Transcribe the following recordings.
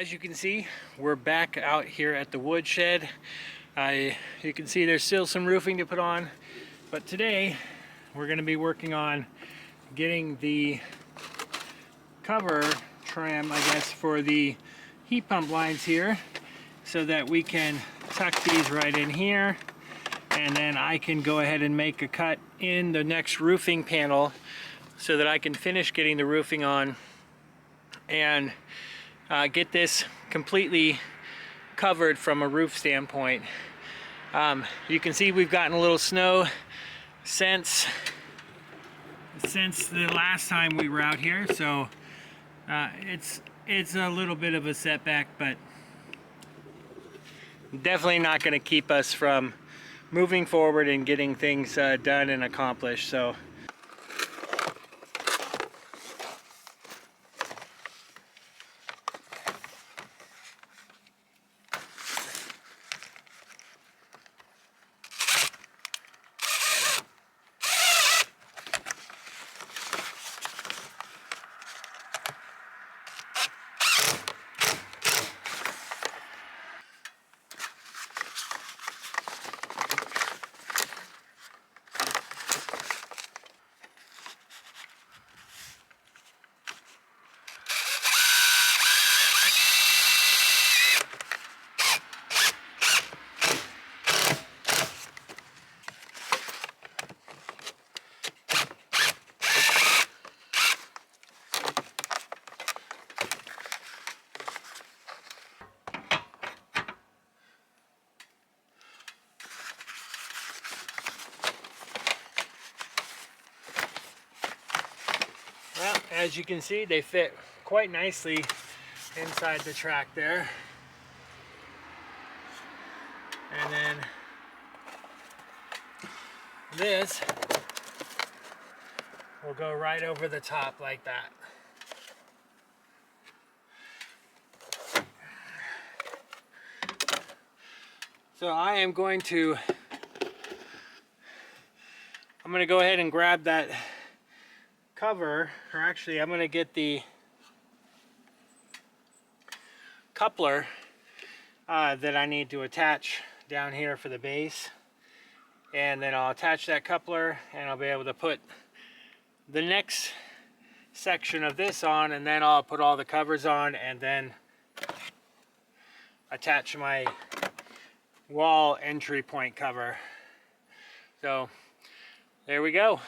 As you can see, we're back out here at the woodshed. You can see there's still some roofing to put on, but today we're going to be working on getting the cover trim, I guess, for the heat pump lines here, so that we can tuck these right in here, and then I can go ahead and make a cut in the next roofing panel so that I can finish getting the roofing on and get this completely covered from a roof standpoint. You can see we've gotten a little snow since the last time we were out here, so it's a little bit of a setback, but definitely not going to keep us from moving forward and getting things done and accomplished. So well, as you can see, they fit quite nicely inside the track there. And then this will go right over the top like that. So I'm going to go ahead and grab that cover, or actually I'm going to get the coupler that I need to attach down here for the base, and then I'll attach that coupler and I'll be able to put the next section of this on, and then I'll put all the covers on and then attach my wall entry point cover. So there we go.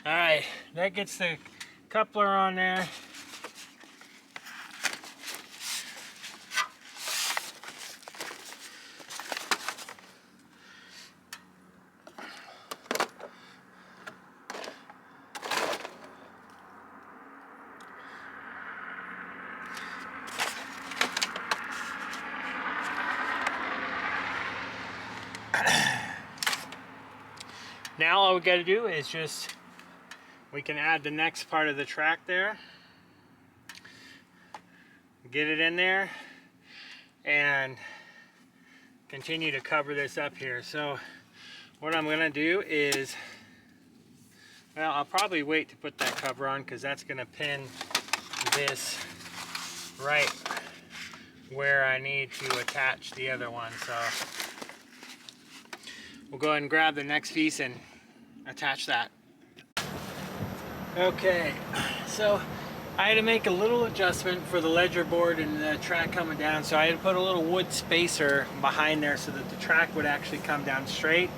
Alright, that gets the coupler on there. Now all we got to do is we can add the next part of the track there, get it in there, and continue to cover this up here. So what I'm going to do is, well, I'll probably wait to put that cover on because that's going to pin this right where I need to attach the other one. So we'll go ahead and grab the next piece and attach that. Okay, So I had to make a little adjustment for the ledger board and the track coming down, so I had to put a little wood spacer behind there so that the track would actually come down straight.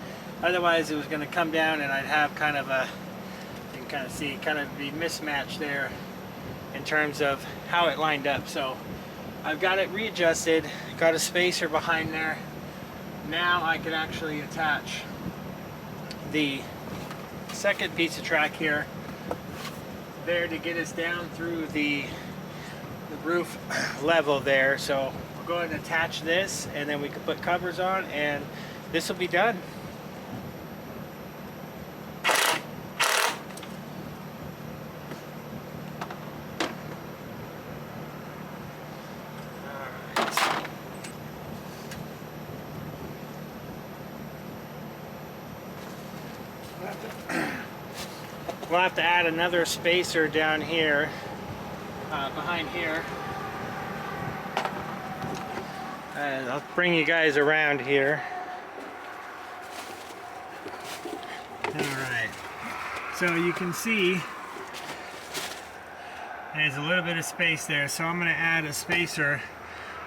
Otherwise it was going to come down and I'd have kind of a, you can kind of see, kind of be mismatched there in terms of how it lined up. So I've got it readjusted, got a spacer behind there. Now I can actually attach the second piece of track here there to get us down through the roof level there. So we'll go ahead and attach this, and then we can put covers on, and this will be done. We'll have to add another spacer down here, behind here. And I'll bring you guys around here. Alright, so you can see there's a little bit of space there, so I'm going to add a spacer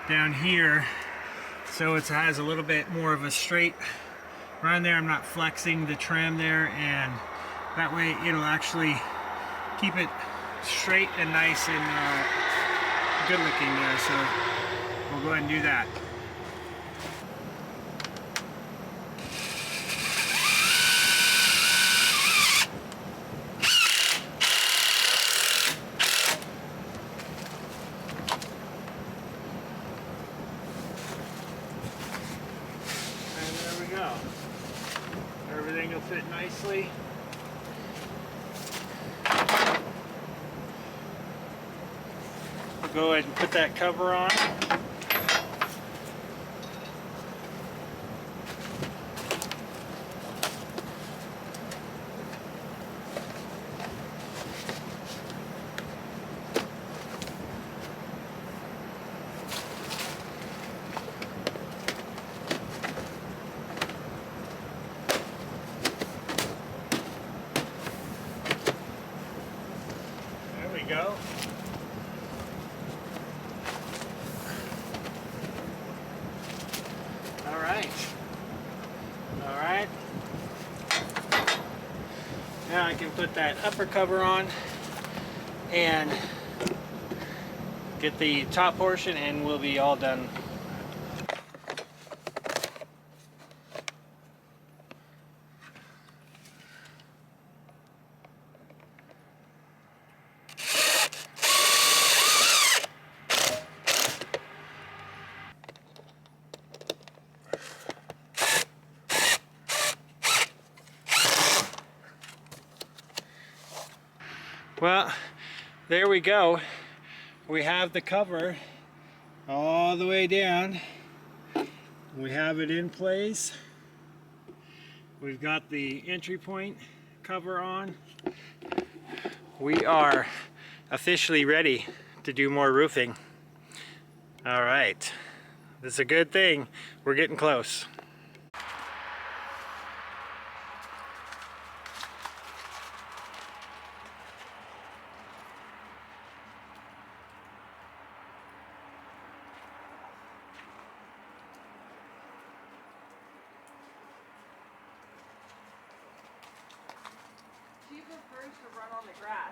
down here so it has a little bit more of a straight run there. I'm not flexing the trim there, and that way it'll actually keep it straight and nice and good looking there. So we'll go ahead and do that. And there we go. Everything will fit nicely. Go ahead and put that cover on. There we go. Alright. Now I can put that upper cover on and get the top portion, and we'll be all done. Well, there we go. We have the cover all the way down. We have it in place. We've got the entry point cover on. We are officially ready to do more roofing. All right, this is a good thing. We're getting close. She prefers to run on the grass.